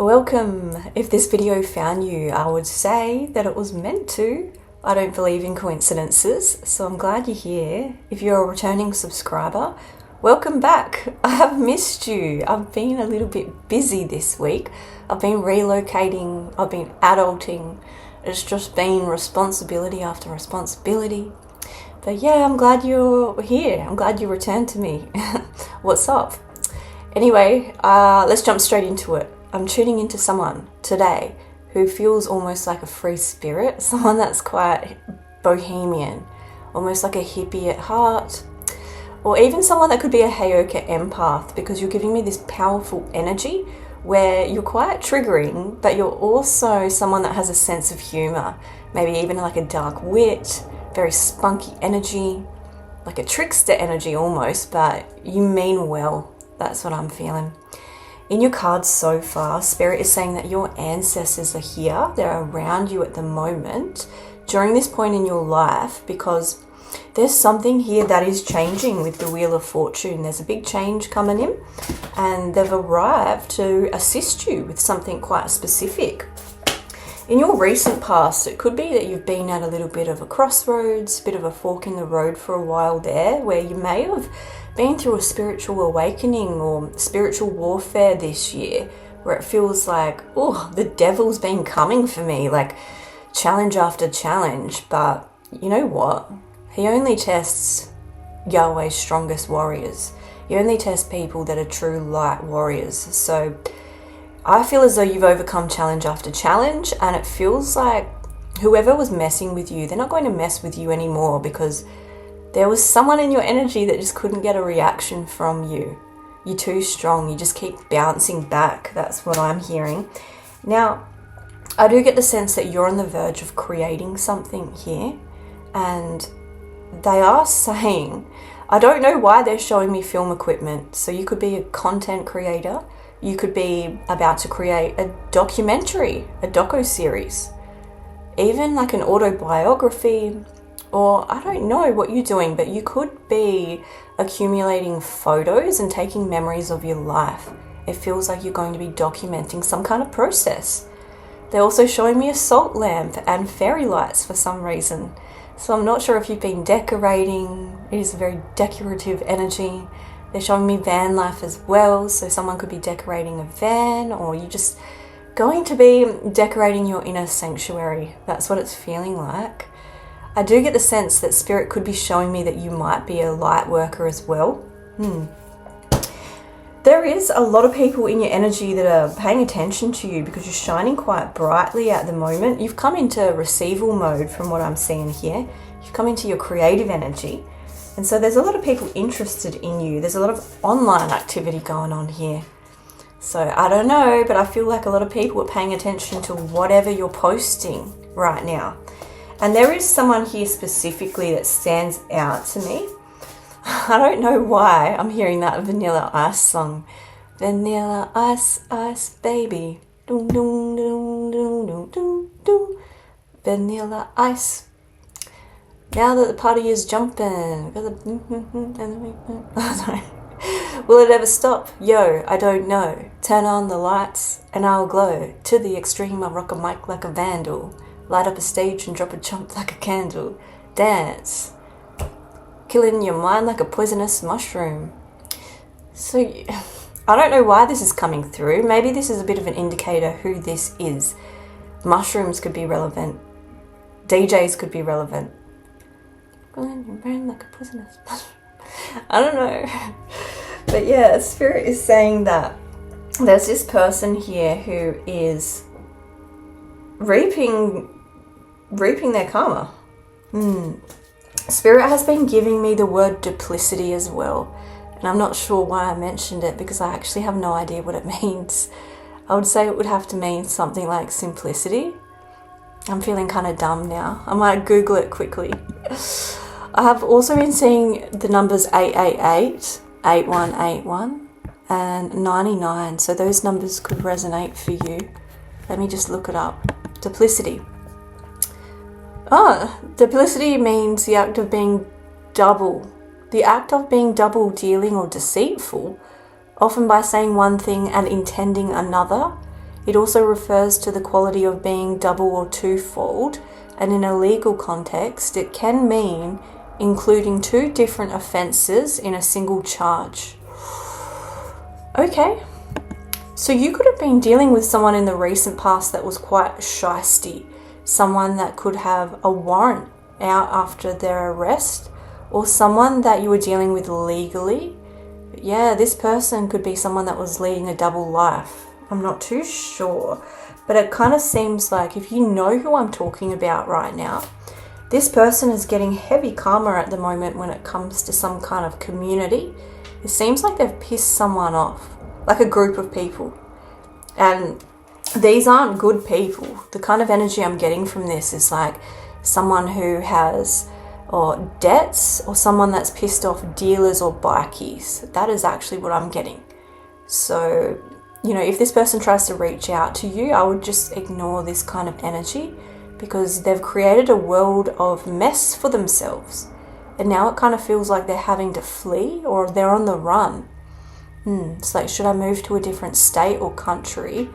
Welcome. If this video found you, I would say that it was meant to. I don't believe in coincidences, so I'm glad you're here. If you're a returning subscriber, welcome back. I have missed you. I've been a little bit busy this week. I've been relocating, I've been adulting. It's just been responsibility after responsibility. But yeah, I'm glad you're here. I'm glad you returned to me. What's up? Anyway, let's jump straight into it. I'm tuning into someone today who feels almost like a free spirit, someone that's quite bohemian, almost like a hippie at heart, or even someone that could be a Heyoka empath, because you're giving me this powerful energy where you're quite triggering, but you're also someone that has a sense of humor, maybe even like a dark wit, very spunky energy, like a trickster energy almost, but you mean well. That's what I'm feeling. In your cards so far, Spirit is saying that your ancestors are here. They're around you at the moment during this point in your life, because there's something here that is changing with the Wheel of Fortune. There's a big change coming in and they've arrived to assist you with something quite specific. In your recent past, it could be that you've been at a little bit of a crossroads, a bit of a fork in the road for a while there, where you may have been through a spiritual awakening or spiritual warfare this year, where it feels like, oh, the devil's been coming for me, like challenge after challenge. But you know what? He only tests Yahweh's strongest warriors. He only tests people that are true light warriors. So I feel as though you've overcome challenge after challenge, and it feels like whoever was messing with you, they're not going to mess with you anymore, because there was someone in your energy that just couldn't get a reaction from you. You're too strong. You just keep bouncing back. That's what I'm hearing. Now, I do get the sense that you're on the verge of creating something here, and they are saying, I don't know why they're showing me film equipment. So you could be a content creator. You could be about to create a documentary, a docu-series, even like an autobiography, or I don't know what you're doing, but you could be accumulating photos and taking memories of your life. It feels like you're going to be documenting some kind of process. They're also showing me a salt lamp and fairy lights for some reason. So I'm not sure if you've been decorating. It is a very decorative energy. They're showing me van life as well. So someone could be decorating a van, or you're just going to be decorating your inner sanctuary. That's what it's feeling like. I do get the sense that Spirit could be showing me that you might be a light worker as well. There is a lot of people in your energy that are paying attention to you because you're shining quite brightly at the moment. You've come into receival mode from what I'm seeing here. You've come into your creative energy. And so there's a lot of people interested in you. There's a lot of online activity going on here. So I don't know, but I feel like a lot of people are paying attention to whatever you're posting right now. And there is someone here specifically that stands out to me. I don't know why I'm hearing that Vanilla Ice song. Vanilla Ice, Ice Baby. Doom, doom, doom, doom, doom, doom, doom. Vanilla Ice. Now that the party is jumping. Will it ever stop? Yo, I don't know. Turn on the lights and I'll glow. To the extreme, I'll rock a mic like a vandal. Light up a stage and drop a chump like a candle. Dance. Killing your mind like a poisonous mushroom. So, I don't know why this is coming through. Maybe this is a bit of an indicator who this is. Mushrooms could be relevant. DJs could be relevant. Killing your brain like a poisonous mushroom. I don't know. But yeah, Spirit is saying that there's this person here who is reaping their karma. Spirit has been giving me the word duplicity as well, and I'm not sure why I mentioned it, because I actually have no idea what it means. I would say it would have to mean something like simplicity. I'm feeling kind of dumb now. I might Google it quickly. I have also been seeing the numbers 888, 8181 and 99, so those numbers could resonate for you. Let me just look it up. Duplicity. Duplicity means the act of being double. The act of being double dealing or deceitful, often by saying one thing and intending another. It also refers to the quality of being double or twofold, and in a legal context, it can mean including two different offences in a single charge. Okay, so you could have been dealing with someone in the recent past that was quite shysty, someone that could have a warrant out after their arrest, or someone that you were dealing with legally. Yeah, this person could be someone that was leading a double life. I'm not too sure, but it kind of seems like, if you know who I'm talking about right now, this person is getting heavy karma at the moment when it comes to some kind of community. It seems like they've pissed someone off, like a group of people. And these aren't good people. The kind of energy I'm getting from this is like someone who has or debts, or someone that's pissed off dealers or bikies. That is actually what I'm getting. So, you know, if this person tries to reach out to you, I would just ignore this kind of energy, because they've created a world of mess for themselves. And now it kind of feels like they're having to flee, or they're on the run. It's like, should I move to a different state or country?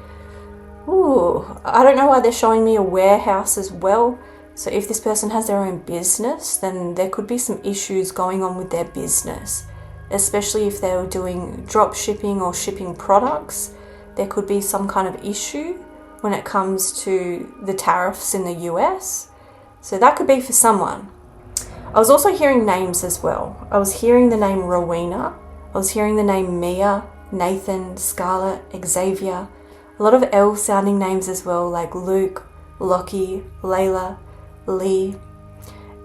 Ooh, I don't know why they're showing me a warehouse as well. So if this person has their own business, then there could be some issues going on with their business, especially if they were doing drop shipping or shipping products. There could be some kind of issue when it comes to the tariffs in the US. So that could be for someone. I was also hearing names as well. I was hearing the name Rowena. I was hearing the name Mia, Nathan, Scarlett, Xavier. A lot of L sounding names as well, like Luke, Lockie, Layla, Lee.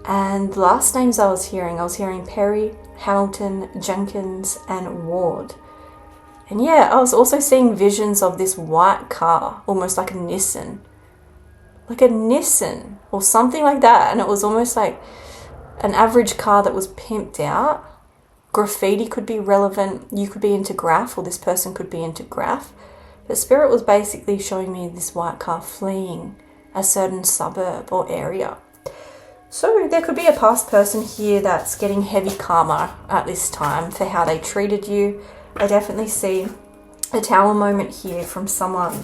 And the last names I was hearing Perry, Hamilton, Jenkins, and Ward. And yeah, I was also seeing visions of this white car, almost like a Nissan. Like a Nissan or something like that. And it was almost like an average car that was pimped out. Graffiti could be relevant. You could be into graph, or this person could be into graph. But Spirit was basically showing me this white car fleeing a certain suburb or area. So there could be a past person here that's getting heavy karma at this time for how they treated you. I definitely see a tower moment here from someone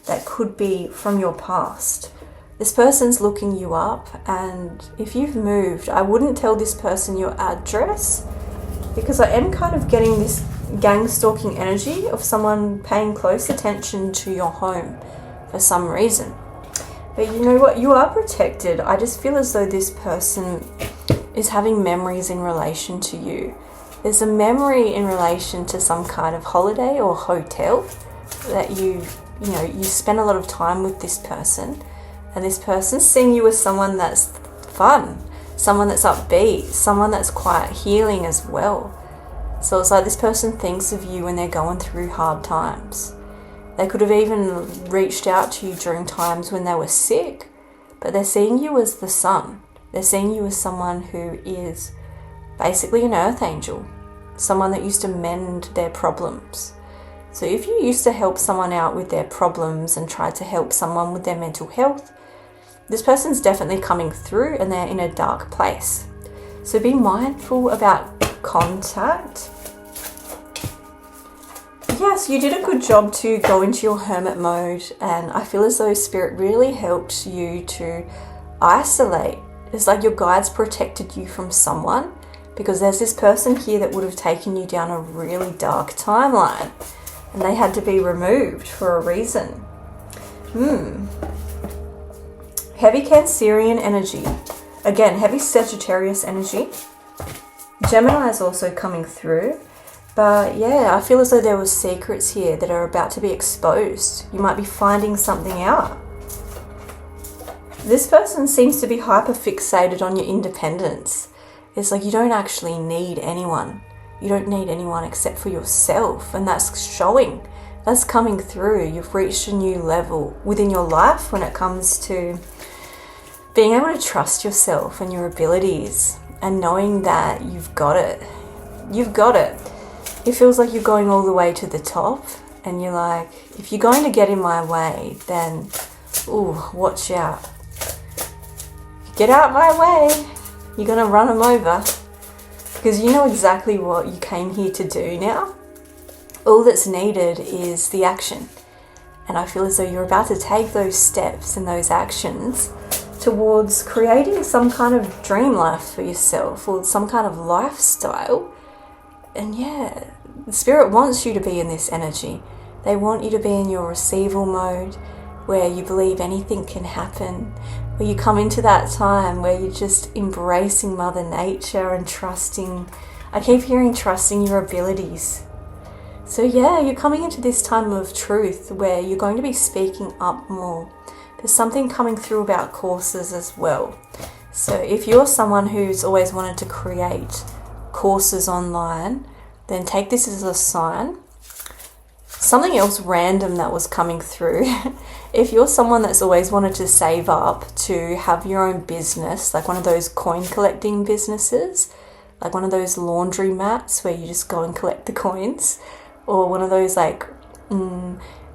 that could be from your past. This person's looking you up, and if you've moved, I wouldn't tell this person your address, because I am kind of getting this gang stalking energy of someone paying close attention to your home for some reason. But you know what? You are protected. I just feel as though this person is having memories in relation to you. There's a memory in relation to some kind of holiday or hotel that you spend a lot of time with this person. And this person's seeing you as someone that's fun, someone that's upbeat, someone that's quite healing as well. So it's like this person thinks of you when they're going through hard times. They could have even reached out to you during times when they were sick, but they're seeing you as the sun. They're seeing you as someone who is basically an earth angel, someone that used to mend their problems. So if you used to help someone out with their problems and tried to help someone with their mental health, this person's definitely coming through and they're in a dark place. So be mindful about contact. Yes, you did a good job to go into your hermit mode, and I feel as though Spirit really helped you to isolate. It's like your guides protected you from someone, because there's this person here that would have taken you down a really dark timeline, and they had to be removed for a reason. Heavy Cancerian energy. Again, heavy Sagittarius energy. Gemini is also coming through. But yeah, I feel as though there were secrets here that are about to be exposed. You might be finding something out. This person seems to be hyper fixated on your independence. It's like you don't actually need anyone. You don't need anyone except for yourself, and that's showing. That's coming through. You've reached a new level within your life when it comes to being able to trust yourself and your abilities and knowing that you've got it. You've got it. It feels like you're going all the way to the top, and you're like, if you're going to get in my way, then, ooh, watch out. Get out my way. You're going to run them over, because you know exactly what you came here to do now. All that's needed is the action. And I feel as though you're about to take those steps and those actions towards creating some kind of dream life for yourself, or some kind of lifestyle. And yeah, the Spirit wants you to be in this energy. They want you to be in your receival mode, where you believe anything can happen, where you come into that time where you're just embracing Mother Nature and trusting. I keep hearing trusting your abilities. So yeah, you're coming into this time of truth where you're going to be speaking up more. There's something coming through about courses as well. So if you're someone who's always wanted to create courses online, then take this as a sign. Something else random that was coming through. If you're someone that's always wanted to save up to have your own business, like one of those coin collecting businesses, like one of those laundry mats where you just go and collect the coins, or one of those like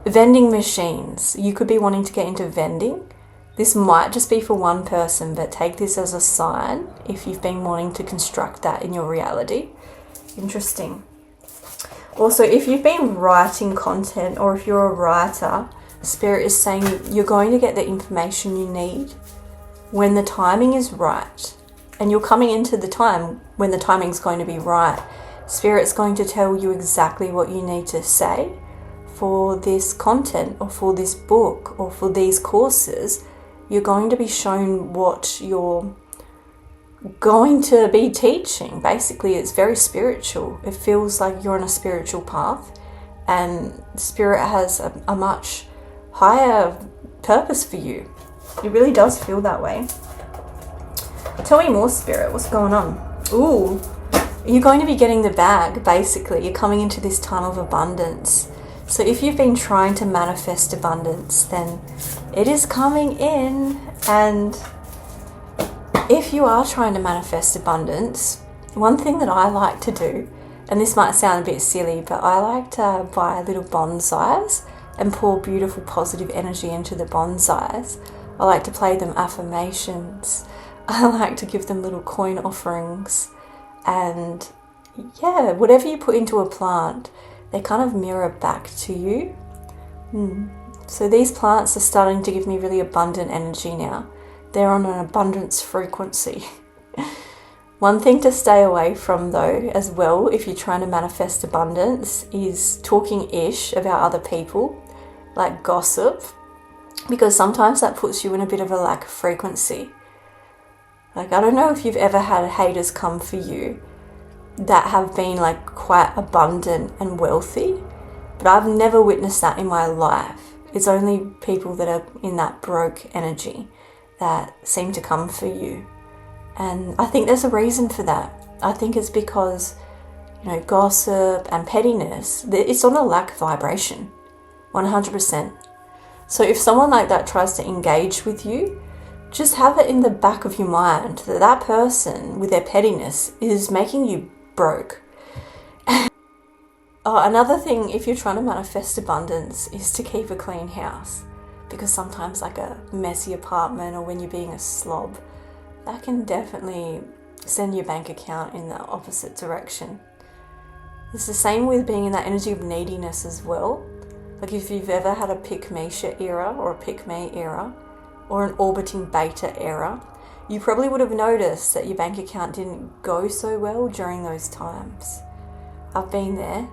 vending machines. You could be wanting to get into vending. This might just be for one person, but take this as a sign if you've been wanting to construct that in your reality. Interesting. Also, if you've been writing content, or if you're a writer, Spirit is saying you're going to get the information you need when the timing is right. And you're coming into the time when the timing's going to be right. Spirit's going to tell you exactly what you need to say for this content, or for this book, or for these courses. You're going to be shown what you're going to be teaching. Basically, it's very spiritual. It feels like you're on a spiritual path, and Spirit has a much higher purpose for you. It really does feel that way. Tell me more, Spirit. What's going on? Ooh, you're going to be getting the bag, basically. You're coming into this time of abundance. So if you've been trying to manifest abundance, then it is coming in. And if you are trying to manifest abundance, one thing that I like to do, and this might sound a bit silly, but I like to buy little bonsais and pour beautiful positive energy into the bonsais. I like to play them affirmations. I like to give them little coin offerings. And yeah, whatever you put into a plant, they kind of mirror back to you. So these plants are starting to give me really abundant energy now. They're on an abundance frequency. One thing to stay away from though as well, if you're trying to manifest abundance, is talking ish about other people, like gossip, because sometimes that puts you in a bit of a lack of frequency. Like, I don't know if you've ever had haters come for you that have been like quite abundant and wealthy, but I've never witnessed that in my life. It's only people that are in that broke energy that seem to come for you. And I think there's a reason for that. I think it's because, gossip and pettiness, it's on a lack vibration, 100%. So if someone like that tries to engage with you, just have it in the back of your mind that that person with their pettiness is making you broke. Another thing, if you're trying to manifest abundance, is to keep a clean house. Because sometimes like a messy apartment, or when you're being a slob, that can definitely send your bank account in the opposite direction. It's the same with being in that energy of neediness as well. Like if you've ever had a pick-me-sha era, or a pick-me era, or an orbiting beta era, you probably would have noticed that your bank account didn't go so well during those times. I've been there,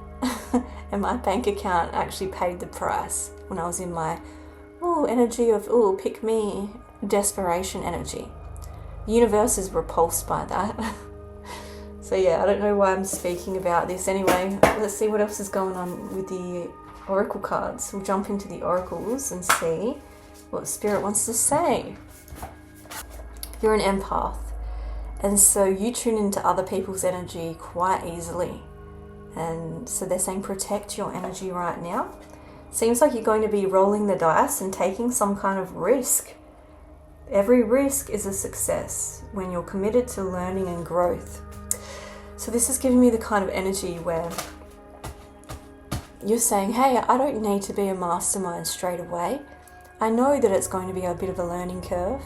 and my bank account actually paid the price when I was in my energy of pick me, desperation energy. The universe is repulsed by that. So yeah, I don't know why I'm speaking about this. Anyway, let's see what else is going on with the oracle cards. We'll jump into the oracles and see what Spirit wants to say. You're an empath, and so you tune into other people's energy quite easily. And so they're saying protect your energy right now. Seems like you're going to be rolling the dice and taking some kind of risk. Every risk is a success when you're committed to learning and growth. So this is giving me the kind of energy where you're saying, hey, I don't need to be a mastermind straight away. I know that it's going to be a bit of a learning curve.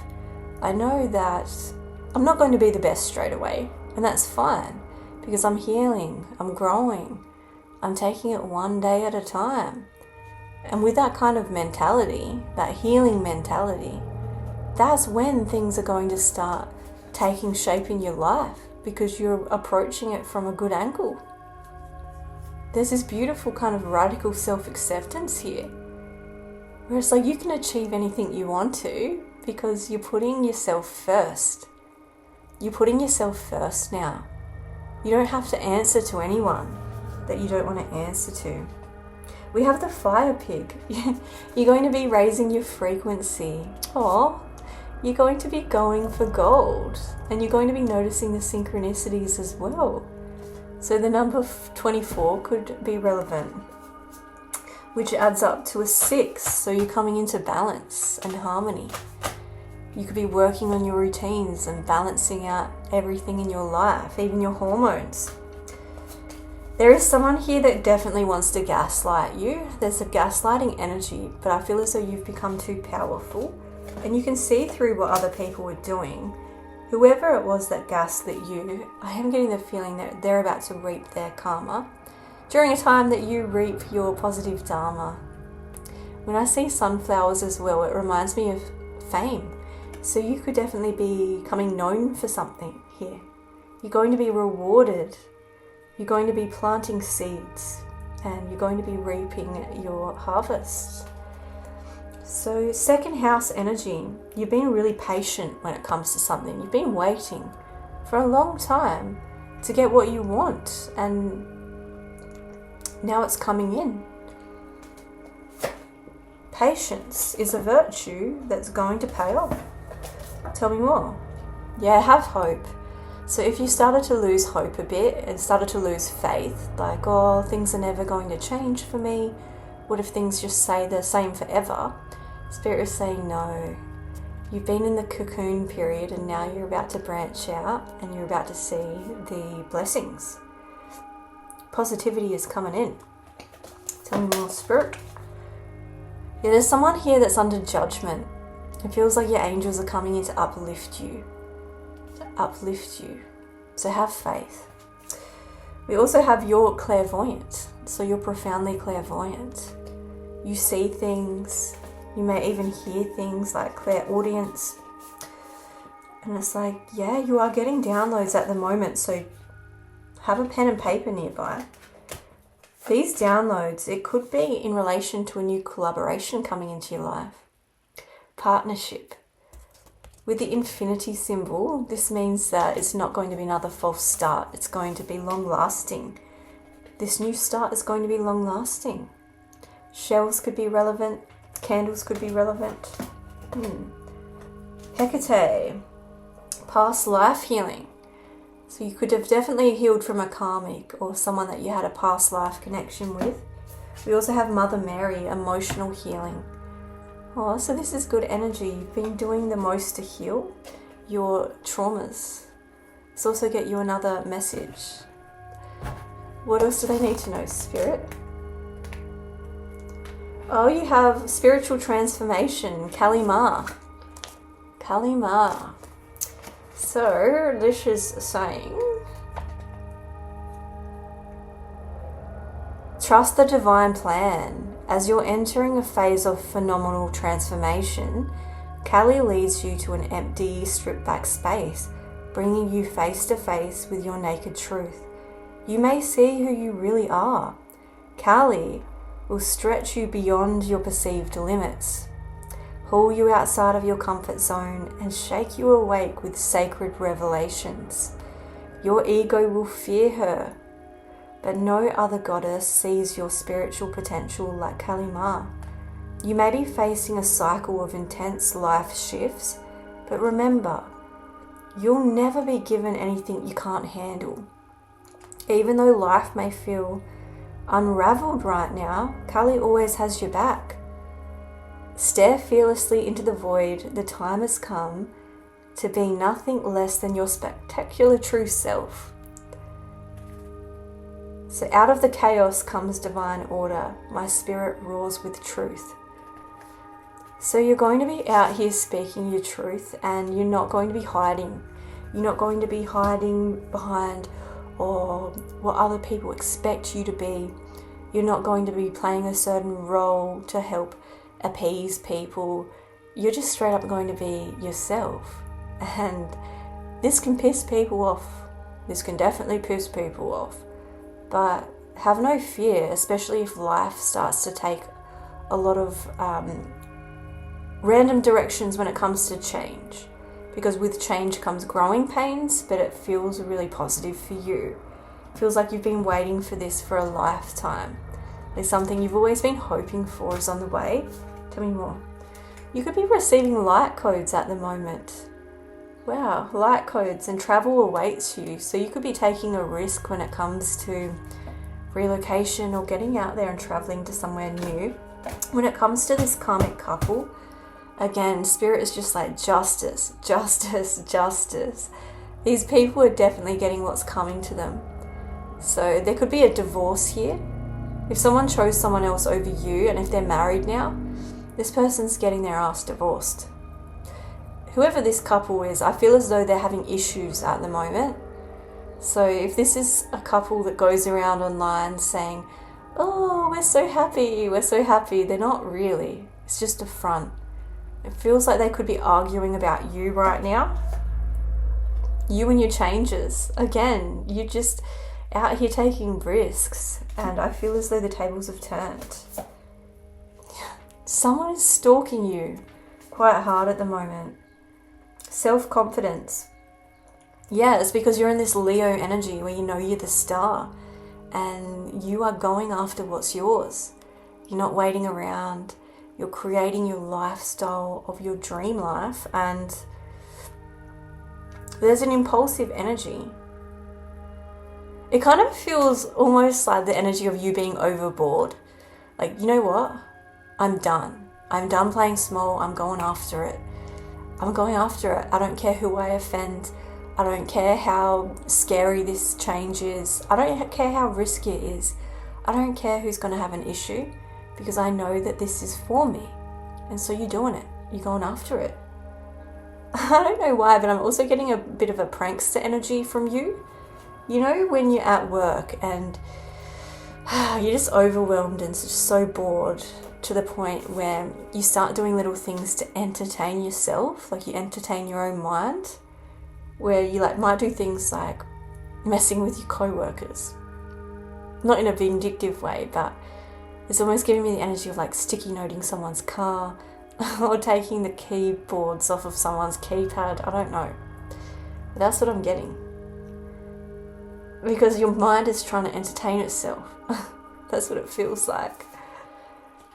I know that I'm not going to be the best straight away, and that's fine, because I'm healing, I'm growing, I'm taking it one day at a time. And with that kind of mentality, that healing mentality, that's when things are going to start taking shape in your life, because you're approaching it from a good angle. There's this beautiful kind of radical self-acceptance here, where it's like you can achieve anything you want to because you're putting yourself first. You're putting yourself first now. You don't have to answer to anyone that you don't want to answer to. We have the fire pig. You're going to be raising your frequency. You're going to be going for gold, and you're going to be noticing the synchronicities as well. So the number 24 could be relevant, which adds up to a 6. So you're coming into balance and harmony. You could be working on your routines and balancing out everything in your life, even your hormones. There is someone here that definitely wants to gaslight you. There's a gaslighting energy, but I feel as though you've become too powerful and you can see through what other people are doing. Whoever it was that gaslit you, I am getting the feeling that they're about to reap their karma during a time that you reap your positive dharma. When I see sunflowers as well, it reminds me of fame. So you could definitely be becoming known for something here. You're going to be rewarded. You're going to be planting seeds and you're going to be reaping your harvest. So second house energy, you've been really patient when it comes to something. You've been waiting for a long time to get what you want, and now it's coming in. Patience is a virtue that's going to pay off. Tell me more. Yeah, have hope. So if you started to lose hope a bit and started to lose faith, like, things are never going to change for me, what if things just stay the same forever? Spirit is saying no. You've been in the cocoon period and now you're about to branch out and you're about to see the blessings. Positivity is coming in. Tell me more, Spirit. Yeah, there's someone here that's under judgment. It feels like your angels are coming in to uplift you. So have faith. We also have your clairvoyant. So you're profoundly clairvoyant. You see things. You may even hear things like clairaudience. And it's like, yeah, you are getting downloads at the moment. So have a pen and paper nearby. These downloads, it could be in relation to a new collaboration coming into your life. Partnership. With the infinity symbol, this means that it's not going to be another false start. It's going to be long lasting. This new start is going to be long lasting. Shells could be relevant. Candles could be relevant. Hecate. Past life healing. So you could have definitely healed from a karmic or someone that you had a past life connection with. We also have Mother Mary, emotional healing. So this is good energy. You've been doing the most to heal your traumas. Let's also get you another message. What else do they need to know, Spirit? You have spiritual transformation, Kali Ma. Kali Ma. So, Lish is saying, trust the divine plan. As you're entering a phase of phenomenal transformation, Kali leads you to an empty, stripped-back space, bringing you face to face with your naked truth. You may see who you really are. Kali will stretch you beyond your perceived limits, pull you outside of your comfort zone, and shake you awake with sacred revelations. Your ego will fear her, but no other goddess sees your spiritual potential like Kali Ma. You may be facing a cycle of intense life shifts, but remember, you'll never be given anything you can't handle. Even though life may feel unraveled right now, Kali always has your back. Stare fearlessly into the void. The time has come to be nothing less than your spectacular true self. So out of the chaos comes divine order. My spirit roars with truth. So you're going to be out here speaking your truth, and you're not going to be hiding. You're not going to be hiding behind or what other people expect you to be. You're not going to be playing a certain role to help appease people. You're just straight up going to be yourself. And this can piss people off. This can definitely piss people off. But have no fear, especially if life starts to take a lot of random directions when it comes to change. Because with change comes growing pains, but it feels really positive for you. It feels like you've been waiting for this for a lifetime. There's something you've always been hoping for is on the way. Tell me more. You could be receiving light codes at the moment. Wow, light codes, and travel awaits you. So you could be taking a risk when it comes to relocation or getting out there and traveling to somewhere new. When it comes to this karmic couple, again, Spirit is just like justice, justice, justice. These people are definitely getting what's coming to them. So there could be a divorce here. If someone chose someone else over you, and if they're married now, this person's getting their ass divorced. Whoever this couple is, I feel as though they're having issues at the moment. So if this is a couple that goes around online saying, oh, we're so happy, they're not really. It's just a front. It feels like they could be arguing about you right now. You and your changes. Again, you're just out here taking risks, and I feel as though the tables have turned. Someone is stalking you quite hard at the moment. Self-confidence. Yeah, it's because you're in this Leo energy where you know you're the star and you are going after what's yours. You're not waiting around. You're creating your lifestyle of your dream life, and there's an impulsive energy. It kind of feels almost like the energy of you being overboard. Like, you know what? I'm done. I'm done playing small. I'm going after it. I'm going after it. I don't care who I offend. I don't care how scary this change is. I don't care how risky it is. I don't care who's going to have an issue, because I know that this is for me. And so you're doing it. You're going after it. I don't know why, but I'm also getting a bit of a prankster energy from you. You know, when you're at work and you're just overwhelmed and just so bored to the point where you start doing little things to entertain yourself, like you entertain your own mind, where you might do things like messing with your co-workers. Not in a vindictive way, but it's almost giving me the energy of sticky noting someone's car or taking the keyboards off of someone's keypad. I don't know. But that's what I'm getting. Because your mind is trying to entertain itself. That's what it feels like.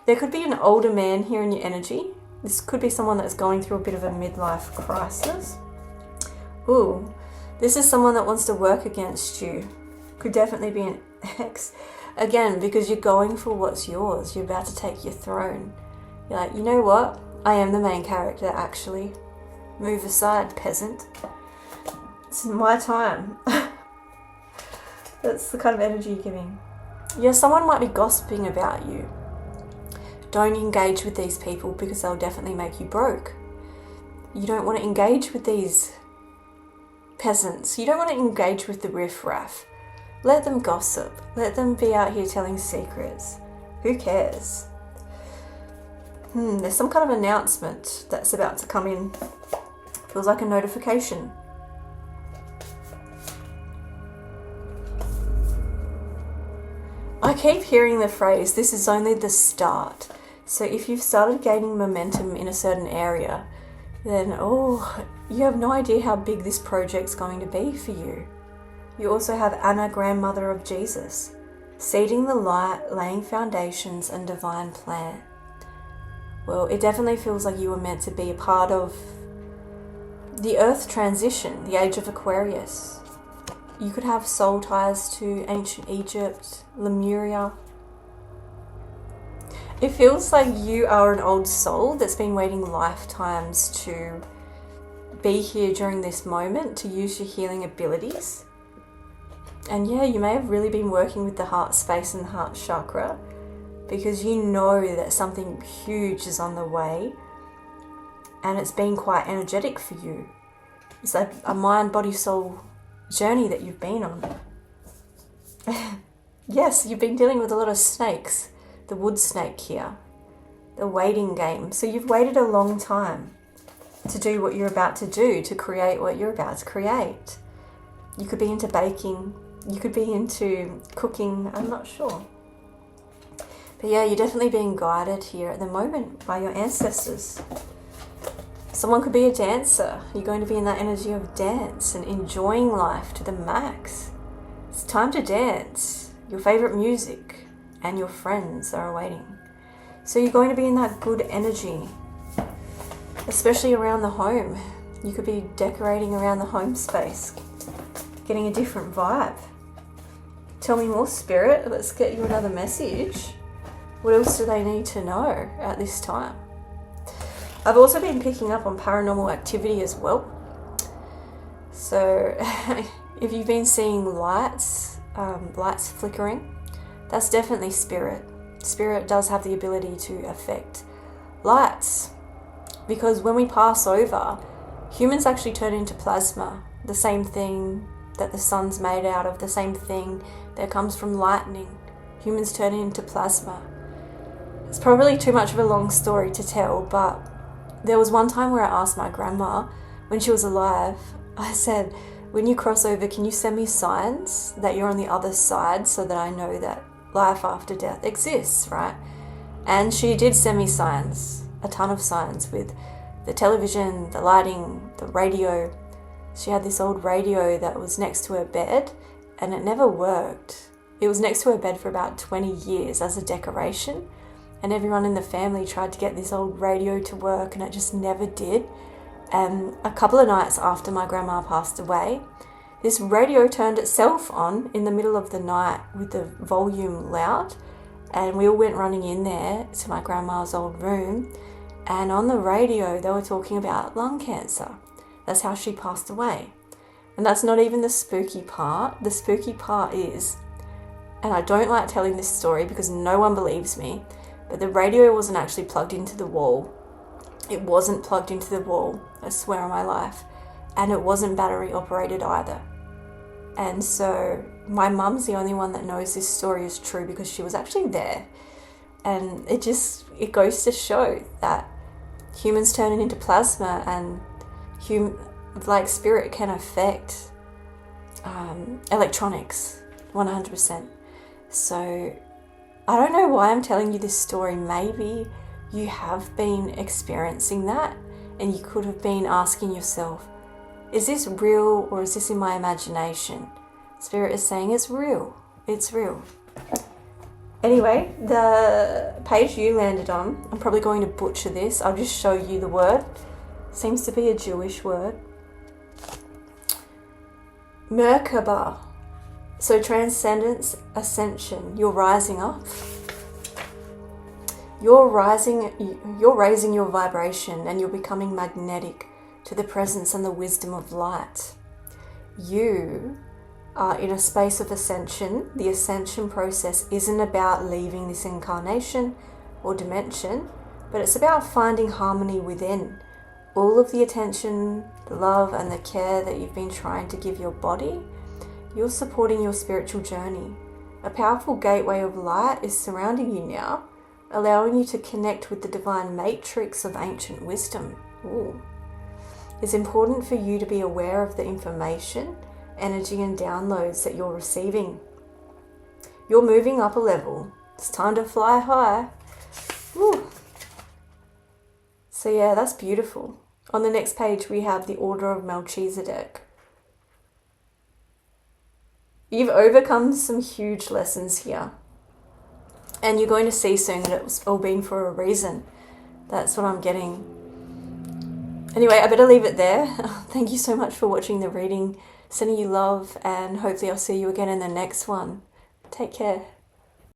There could be an older man here in your energy. This could be someone that's going through a bit of a midlife crisis. Ooh, this is someone that wants to work against you. Could definitely be an ex. Again, because you're going for what's yours. You're about to take your throne. You're like, you know what? I am the main character, actually. Move aside, peasant. It's my time. That's the kind of energy you're giving. Yeah, someone might be gossiping about you. Don't engage with these people because they'll definitely make you broke. You don't want to engage with these peasants. You don't want to engage with the riffraff. Let them gossip. Let them be out here telling secrets. Who cares? There's some kind of announcement that's about to come in. Feels like a notification. I keep hearing the phrase, this is only the start. So if you've started gaining momentum in a certain area, then, you have no idea how big this project's going to be for you. You also have Anna, grandmother of Jesus, seeding the light, laying foundations and divine plan. Well, it definitely feels like you were meant to be a part of the Earth transition, the age of Aquarius. You could have soul ties to ancient Egypt, Lemuria. It feels like you are an old soul that's been waiting lifetimes to be here during this moment to use your healing abilities. And yeah, you may have really been working with the heart space and the heart chakra because you know that something huge is on the way and it's been quite energetic for you. It's like a mind, body, soul journey that you've been on. Yes, you've been dealing with a lot of snakes. The wood snake here. The waiting game. So you've waited a long time to do what you're about to do, to create what you're about to create. You could be into baking. You could be into cooking. I'm not sure. But yeah, you're definitely being guided here at the moment by your ancestors. Someone could be a dancer. You're going to be in that energy of dance and enjoying life to the max. It's time to dance. Your favorite music and your friends are awaiting. So you're going to be in that good energy, especially around the home. You could be decorating around the home space, getting a different vibe. Tell me more, Spirit. Let's get you another message. What else do they need to know at this time? I've also been picking up on paranormal activity as well. So if you've been seeing lights flickering, that's definitely spirit. Spirit does have the ability to affect lights, because when we pass over, humans actually turn into plasma, the same thing that the sun's made out of, the same thing that comes from lightning. Humans turn into plasma. It's probably too much of a long story to tell, but there was one time where I asked my grandma, when she was alive, I said, when you cross over, can you send me signs that you're on the other side so that I know that life after death exists, right? And she did send me signs, a ton of signs, with the television, the lighting, the radio. She had this old radio that was next to her bed, and it never worked. It was next to her bed for about 20 years as a decoration, and everyone in the family tried to get this old radio to work, and it just never did. And a couple of nights after my grandma passed away, this radio turned itself on in the middle of the night with the volume loud, and we all went running in there to my grandma's old room, and on the radio they were talking about lung cancer. That's how she passed away. And that's not even the spooky part. The spooky part is, and I don't like telling this story because no one believes me, but the radio wasn't actually plugged into the wall. It wasn't plugged into the wall, I swear on my life. And it wasn't battery operated either. And so my mum's the only one that knows this story is true because she was actually there. And it goes to show that humans turning into plasma and spirit can affect electronics 100%. So I don't know why I'm telling you this story. Maybe you have been experiencing that, and you could have been asking yourself, is this real or is this in my imagination? Spirit is saying it's real. It's real. Anyway, the page you landed on, I'm probably going to butcher this. I'll just show you the word. Seems to be a Jewish word. Merkaba. So transcendence, ascension. You're rising up. You're raising your vibration, and you're becoming magnetic to the presence and the wisdom of light. You are in a space of ascension. The ascension process isn't about leaving this incarnation or dimension, but it's about finding harmony within. All of the attention, the love and the care that you've been trying to give your body, you're supporting your spiritual journey. A powerful gateway of light is surrounding you now, allowing you to connect with the divine matrix of ancient wisdom. Ooh. It's important for you to be aware of the information, energy and downloads that you're receiving. You're moving up a level. It's time to fly high. Ooh. So yeah, that's beautiful. On the next page we have the Order of Melchizedek. You've overcome some huge lessons here. And you're going to see soon that it was all been for a reason. That's what I'm getting. Anyway, I better leave it there. Thank you so much for watching the reading. Sending you love, and hopefully I'll see you again in the next one. Take care.